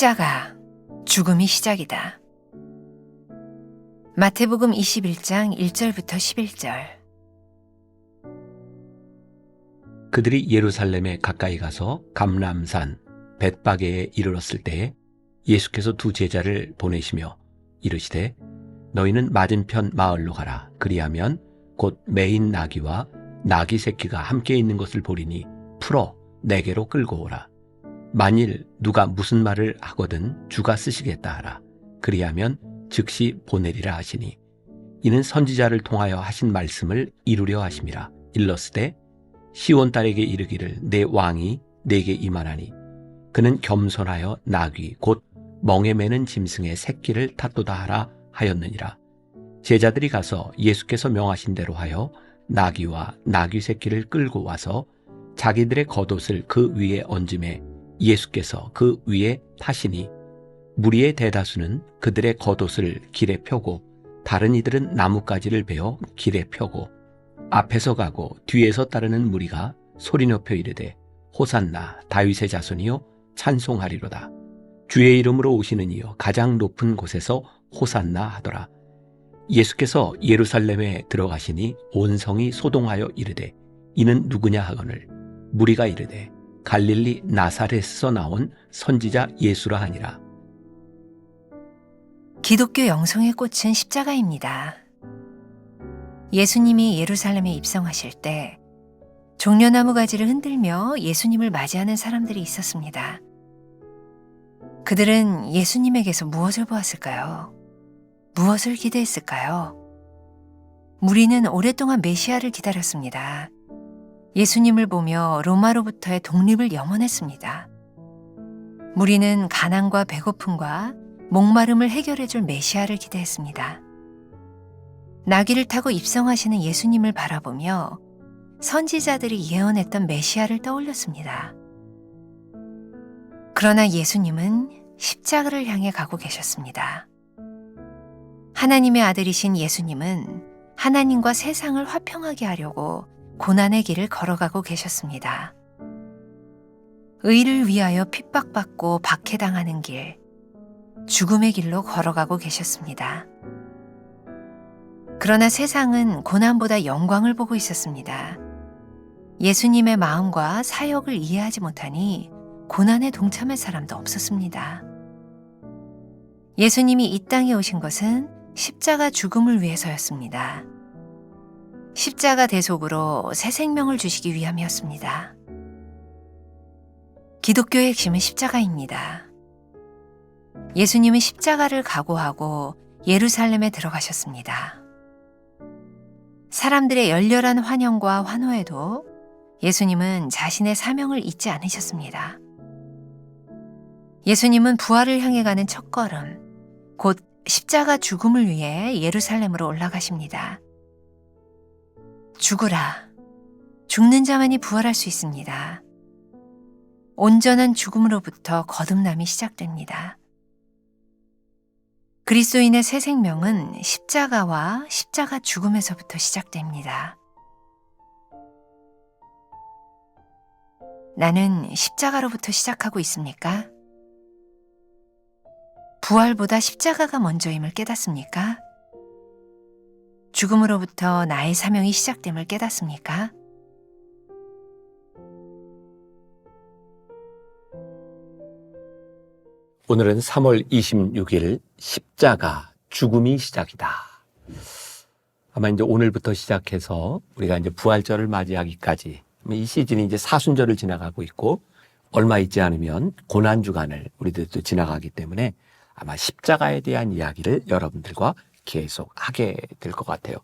십자가, 죽음이 시작이다. 마태복음 21장 1절부터 11절. 그들이 예루살렘에 가까이 가서 감람산 벳바게에 이르렀을 때에 예수께서 두 제자를 보내시며 이르시되 너희는 맞은편 마을로 가라. 그리하면 곧 매인 나귀와 나귀 새끼가 함께 있는 것을 보리니 풀어 내게로 끌고 오라. 만일 누가 무슨 말을 하거든 주가 쓰시겠다 하라. 그리하면 즉시 보내리라 하시니 이는 선지자를 통하여 하신 말씀을 이루려 하심이라. 일렀으되 시온 딸에게 이르기를 내 왕이 내게 임하나니 그는 겸손하여 나귀 곧 멍에 매는 짐승의 새끼를 탔도다 하라 하였느니라. 제자들이 가서 예수께서 명하신 대로 하여 나귀와 나귀 새끼를 끌고 와서 자기들의 겉옷을 그 위에 얹음에 예수께서 그 위에 타시니 무리의 대다수는 그들의 겉옷을 길에 펴고 다른 이들은 나뭇가지를 베어 길에 펴고 앞에서 가고 뒤에서 따르는 무리가 소리 높여 이르되 호산나 다윗의 자손이여 찬송하리로다. 주의 이름으로 오시는 이여 가장 높은 곳에서 호산나 하더라. 예수께서 예루살렘에 들어가시니 온 성이 소동하여 이르되 이는 누구냐 하거늘 무리가 이르되 갈릴리 나사렛에서 나온 선지자 예수라 하니라. 기독교 영성의 꽃은 십자가입니다. 예수님이 예루살렘에 입성하실 때 종려나무 가지를 흔들며 예수님을 맞이하는 사람들이 있었습니다. 그들은 예수님에게서 무엇을 보았을까요? 무엇을 기대했을까요? 무리는 오랫동안 메시아를 기다렸습니다. 예수님을 보며 로마로부터의 독립을 염원했습니다. 무리는 가난과 배고픔과 목마름을 해결해줄 메시아를 기대했습니다. 나귀를 타고 입성하시는 예수님을 바라보며 선지자들이 예언했던 메시아를 떠올렸습니다. 그러나 예수님은 십자가를 향해 가고 계셨습니다. 하나님의 아들이신 예수님은 하나님과 세상을 화평하게 하려고 고난의 길을 걸어가고 계셨습니다. 의를 위하여 핍박받고 박해당하는 길, 죽음의 길로 걸어가고 계셨습니다. 그러나 세상은 고난보다 영광을 보고 있었습니다. 예수님의 마음과 사역을 이해하지 못하니 고난에 동참할 사람도 없었습니다. 예수님이 이 땅에 오신 것은 십자가 죽음을 위해서였습니다. 십자가 대속으로 새 생명을 주시기 위함이었습니다. 기독교의 핵심은 십자가입니다. 예수님은 십자가를 각오하고 예루살렘에 들어가셨습니다. 사람들의 열렬한 환영과 환호에도 예수님은 자신의 사명을 잊지 않으셨습니다. 예수님은 부활을 향해 가는 첫걸음, 곧 십자가 죽음을 위해 예루살렘으로 올라가십니다. 죽으라. 죽는 자만이 부활할 수 있습니다. 온전한 죽음으로부터 거듭남이 시작됩니다. 그리스도인의 새 생명은 십자가와 십자가 죽음에서부터 시작됩니다. 나는 십자가로부터 시작하고 있습니까? 부활보다 십자가가 먼저임을 깨닫습니까? 죽음으로부터 나의 사명이 시작됨을 깨닫습니까? 오늘은 3월 26일 십자가 죽음이 시작이다. 아마 이제 오늘부터 시작해서 우리가 이제 부활절을 맞이하기까지 이 시즌이 이제 사순절을 지나가고 있고 얼마 있지 않으면 고난 주간을 우리들도 지나가기 때문에 아마 십자가에 대한 이야기를 여러분들과 계속 하게 될 것 같아요.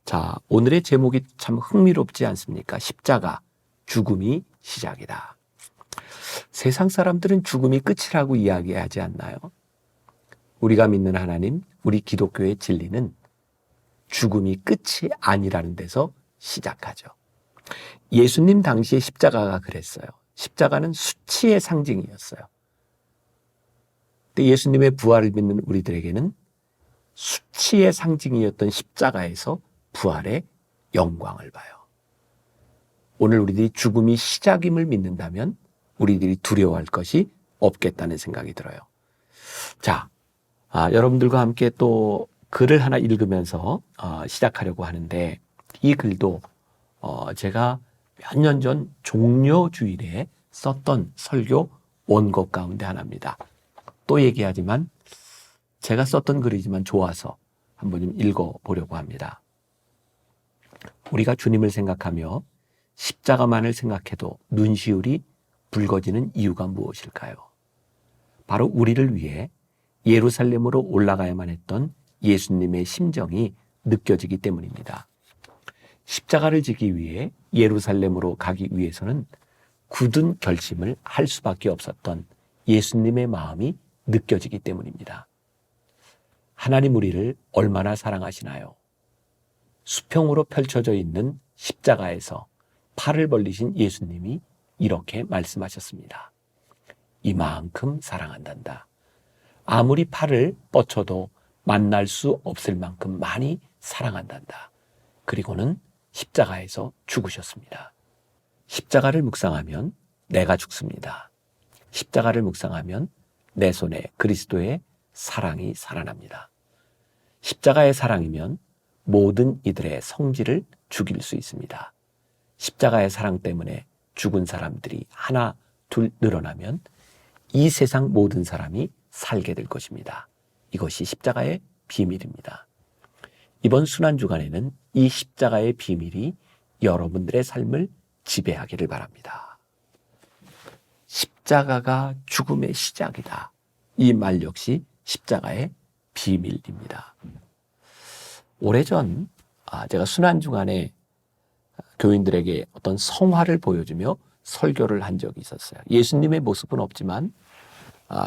자, 오늘의 제목이 참 흥미롭지 않습니까? 십자가, 죽음이 시작이다. 세상 사람들은 죽음이 끝이라고 이야기하지 않나요? 우리가 믿는 하나님, 우리 기독교의 진리는 죽음이 끝이 아니라는 데서 시작하죠. 예수님 당시에 십자가가 그랬어요. 십자가는 수치의 상징이었어요. 근데 예수님의 부활을 믿는 우리들에게는 수치의 상징이었던 십자가에서 부활의 영광을 봐요. 오늘 우리들이 죽음이 시작임을 믿는다면 우리들이 두려워할 것이 없겠다는 생각이 들어요. 자, 여러분들과 함께 또 글을 하나 읽으면서 시작하려고 하는데, 이 글도 제가 몇 년 전 종려주일에 썼던 설교 원고 가운데 하나입니다. 또 얘기하지만 제가 썼던 글이지만 좋아서 한번 좀 읽어보려고 합니다. 우리가 주님을 생각하며 십자가만을 생각해도 눈시울이 붉어지는 이유가 무엇일까요? 바로 우리를 위해 예루살렘으로 올라가야만 했던 예수님의 심정이 느껴지기 때문입니다. 십자가를 지기 위해 예루살렘으로 가기 위해서는 굳은 결심을 할 수밖에 없었던 예수님의 마음이 느껴지기 때문입니다. 하나님 우리를 얼마나 사랑하시나요? 수평으로 펼쳐져 있는 십자가에서 팔을 벌리신 예수님이 이렇게 말씀하셨습니다. 이만큼 사랑한단다. 아무리 팔을 뻗쳐도 만날 수 없을 만큼 많이 사랑한단다. 그리고는 십자가에서 죽으셨습니다. 십자가를 묵상하면 내가 죽습니다. 십자가를 묵상하면 내 손에 그리스도의 사랑이 살아납니다. 십자가의 사랑이면 모든 이들의 성질을 죽일 수 있습니다. 십자가의 사랑 때문에 죽은 사람들이 하나, 둘 늘어나면 이 세상 모든 사람이 살게 될 것입니다. 이것이 십자가의 비밀입니다. 이번 순환주간에는 이 십자가의 비밀이 여러분들의 삶을 지배하기를 바랍니다. 십자가가 죽음의 시작이다. 이 말 역시 십자가의 비밀입니다. 오래전 제가 순환주간에 교인들에게 어떤 성화를 보여주며 설교를 한 적이 있었어요. 예수님의 모습은 없지만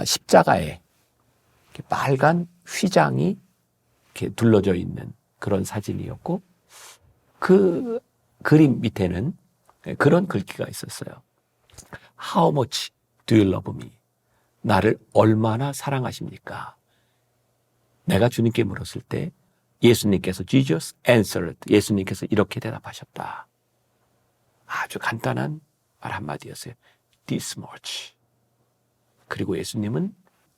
십자가에 이렇게 빨간 휘장이 이렇게 둘러져 있는 그런 사진이었고, 그 그림 밑에는 그런 글귀가 있었어요. How much do you love me? 나를 얼마나 사랑하십니까? 내가 주님께 물었을 때 예수님께서 Jesus answered, 예수님께서 이렇게 대답하셨다. 아주 간단한 말 한마디였어요. This much. 그리고 예수님은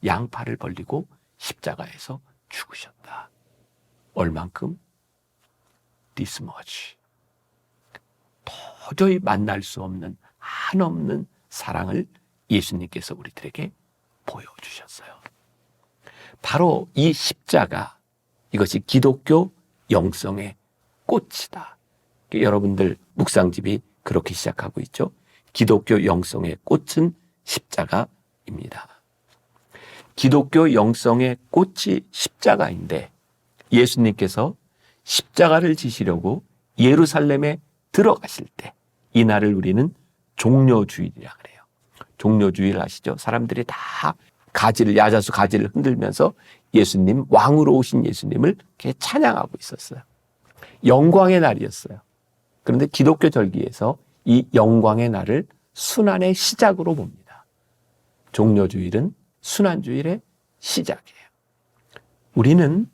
양팔을 벌리고 십자가에서 죽으셨다. 얼만큼? This much. 도저히 만날 수 없는 한없는 사랑을 예수님께서 우리들에게 보여주셨어요. 바로 이 십자가, 이것이 기독교 영성의 꽃이다. 여러분들 묵상집이 그렇게 시작하고 있죠. 기독교 영성의 꽃은 십자가입니다. 기독교 영성의 꽃이 십자가인데 예수님께서 십자가를 지시려고 예루살렘에 들어가실 때 이날을 우리는 종려주일이라 그래요. 종려주일 아시죠? 사람들이 다 야자수 가지를 흔들면서 예수님, 왕으로 오신 예수님을 이렇게 찬양하고 있었어요. 영광의 날이었어요. 그런데 기독교 절기에서 이 영광의 날을 순환의 시작으로 봅니다. 종려주일은 순환주일의 시작이에요. 우리는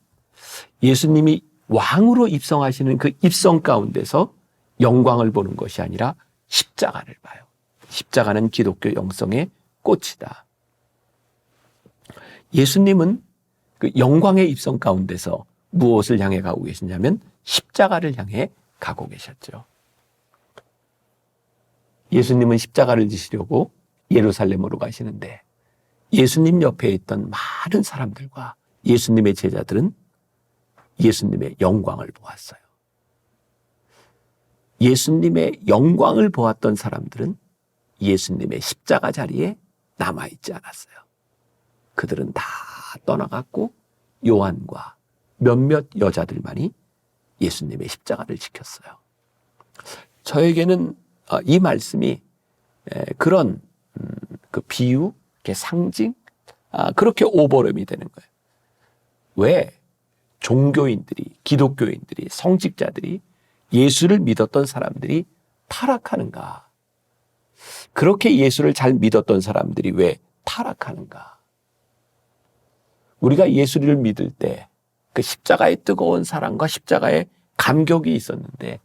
예수님이 왕으로 입성하시는 그 입성 가운데서 영광을 보는 것이 아니라 십자가를 봐요. 십자가는 기독교 영성의 꽃이다. 예수님은 그 영광의 입성 가운데서 무엇을 향해 가고 계시냐면 십자가를 향해 가고 계셨죠. 예수님은 십자가를 지시려고 예루살렘으로 가시는데 예수님 옆에 있던 많은 사람들과 예수님의 제자들은 예수님의 영광을 보았어요. 예수님의 영광을 보았던 사람들은 예수님의 십자가 자리에 남아있지 않았어요. 그들은 다 떠나갔고 요한과 몇몇 여자들만이 예수님의 십자가를 지켰어요. 저에게는 이 말씀이 그런 그 비유, 상징, 그렇게 오버랩이 되는 거예요. 왜 종교인들이, 기독교인들이, 성직자들이, 예수를 믿었던 사람들이 타락하는가? 그렇게 예수를 잘 믿었던 사람들이 왜 타락하는가? 우리가 예수를 믿을 때 그 십자가의 뜨거운 사랑과 십자가의 감격이 있었는데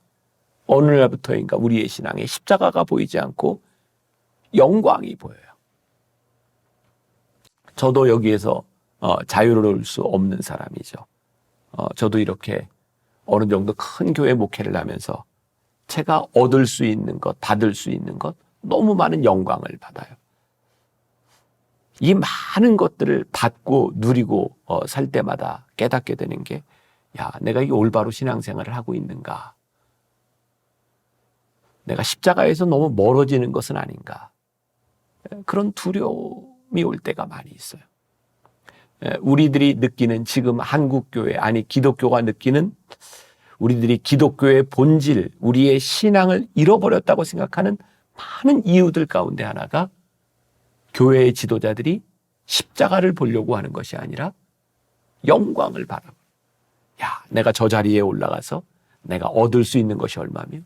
어느 날부터인가 우리의 신앙에 십자가가 보이지 않고 영광이 보여요. 저도 여기에서 자유로울 수 없는 사람이죠. 저도 이렇게 어느 정도 큰 교회 목회를 하면서 제가 얻을 수 있는 것, 받을 수 있는 것, 너무 많은 영광을 받아요. 이 많은 것들을 받고 누리고 살 때마다 깨닫게 되는 게, 야, 내가 이 올바로 신앙생활을 하고 있는가? 내가 십자가에서 너무 멀어지는 것은 아닌가? 그런 두려움이 올 때가 많이 있어요. 우리들이 느끼는 지금 한국교회, 아니 기독교가 느끼는 우리들이 기독교의 본질, 우리의 신앙을 잃어버렸다고 생각하는 많은 이유들 가운데 하나가 교회의 지도자들이 십자가를 보려고 하는 것이 아니라 영광을 바라보는. 야, 내가 저 자리에 올라가서 내가 얻을 수 있는 것이 얼마며,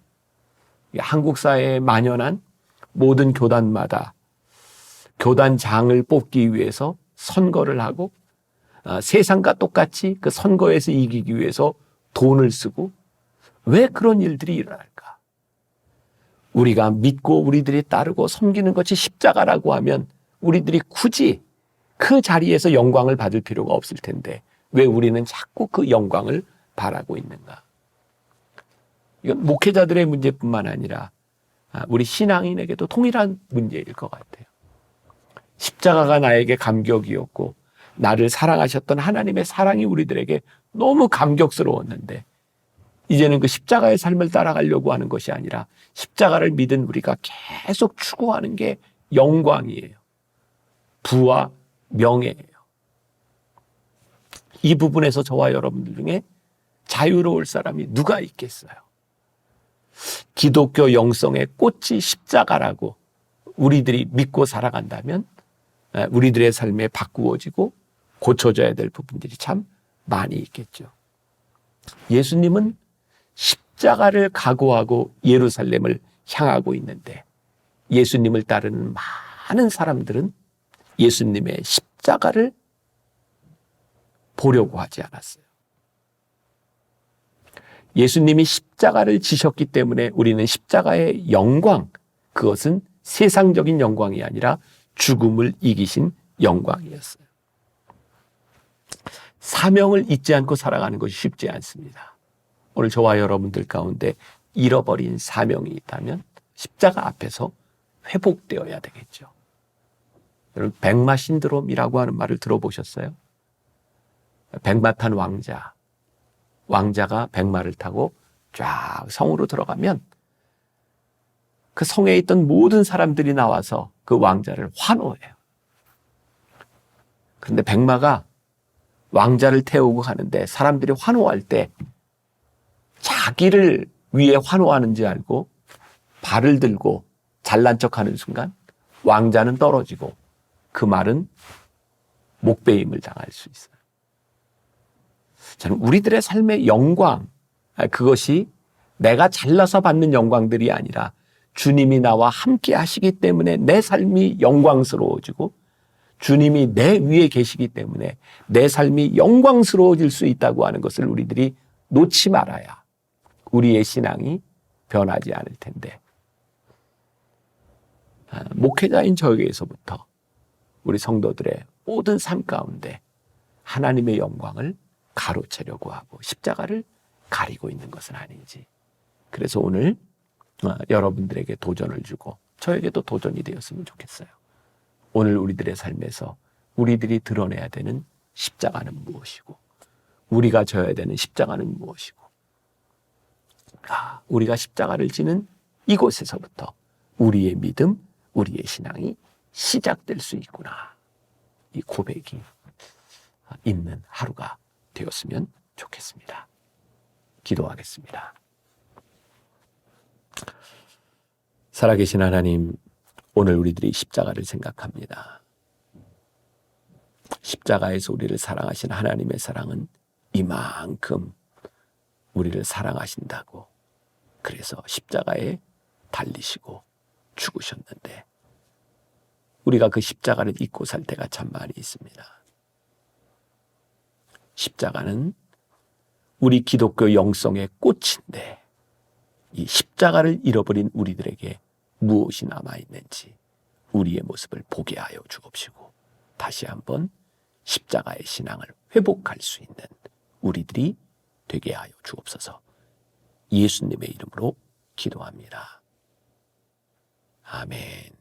한국 사회에 만연한 모든 교단마다 교단장을 뽑기 위해서 선거를 하고 세상과 똑같이 그 선거에서 이기기 위해서 돈을 쓰고, 왜 그런 일들이 일어날까? 우리가 믿고 우리들이 따르고 섬기는 것이 십자가라고 하면 우리들이 굳이 그 자리에서 영광을 받을 필요가 없을 텐데 왜 우리는 자꾸 그 영광을 바라고 있는가? 이건 목회자들의 문제뿐만 아니라 우리 신앙인에게도 동일한 문제일 것 같아요. 십자가가 나에게 감격이었고 나를 사랑하셨던 하나님의 사랑이 우리들에게 너무 감격스러웠는데, 이제는 그 십자가의 삶을 따라가려고 하는 것이 아니라 십자가를 믿은 우리가 계속 추구하는 게 영광이에요. 부와 명예예요. 이 부분에서 저와 여러분들 중에 자유로울 사람이 누가 있겠어요? 기독교 영성의 꽃이 십자가라고 우리들이 믿고 살아간다면 우리들의 삶에 바꾸어지고 고쳐져야 될 부분들이 참 많이 있겠죠. 예수님은 십자가를 각오하고 예루살렘을 향하고 있는데, 예수님을 따르는 많은 사람들은 예수님의 십자가를 보려고 하지 않았어요. 예수님이 십자가를 지셨기 때문에 우리는 십자가의 영광, 그것은 세상적인 영광이 아니라 죽음을 이기신 영광이었어요. 사명을 잊지 않고 살아가는 것이 쉽지 않습니다. 오늘 저와 여러분들 가운데 잃어버린 사명이 있다면 십자가 앞에서 회복되어야 되겠죠. 여러분, 백마 신드롬이라고 하는 말을 들어보셨어요? 백마 탄 왕자가 백마를 타고 쫙 성으로 들어가면 그 성에 있던 모든 사람들이 나와서 그 왕자를 환호해요. 그런데 백마가 왕자를 태우고 가는데 사람들이 환호할 때 자기를 위해 환호하는지 알고 발을 들고 잘난 척하는 순간 왕자는 떨어지고 그 말은 목베임을 당할 수 있어요. 저는 우리들의 삶의 영광, 그것이 내가 잘나서 받는 영광들이 아니라 주님이 나와 함께 하시기 때문에 내 삶이 영광스러워지고, 주님이 내 위에 계시기 때문에 내 삶이 영광스러워질 수 있다고 하는 것을 우리들이 놓지 말아야 우리의 신앙이 변하지 않을 텐데, 목회자인 저에게서부터 우리 성도들의 모든 삶 가운데 하나님의 영광을 가로채려고 하고 십자가를 가리고 있는 것은 아닌지. 그래서 오늘 여러분들에게 도전을 주고 저에게도 도전이 되었으면 좋겠어요. 오늘 우리들의 삶에서 우리들이 드러내야 되는 십자가는 무엇이고, 우리가 져야 되는 십자가는 무엇이고, 우리가 십자가를 지는 이곳에서부터 우리의 믿음, 우리의 신앙이 시작될 수 있구나. 이 고백이 있는 하루가 되었으면 좋겠습니다. 기도하겠습니다. 살아계신 하나님, 오늘 우리들이 십자가를 생각합니다. 십자가에서 우리를 사랑하신 하나님의 사랑은 이만큼 우리를 사랑하신다고, 그래서 십자가에 달리시고 죽으셨는데 우리가 그 십자가를 잊고 살 때가 참 많이 있습니다. 십자가는 우리 기독교 영성의 꽃인데 이 십자가를 잃어버린 우리들에게 무엇이 남아있는지 우리의 모습을 보게 하여 주옵시고, 다시 한번 십자가의 신앙을 회복할 수 있는 우리들이 되게 하여 주옵소서. 예수님의 이름으로 기도합니다. 아멘.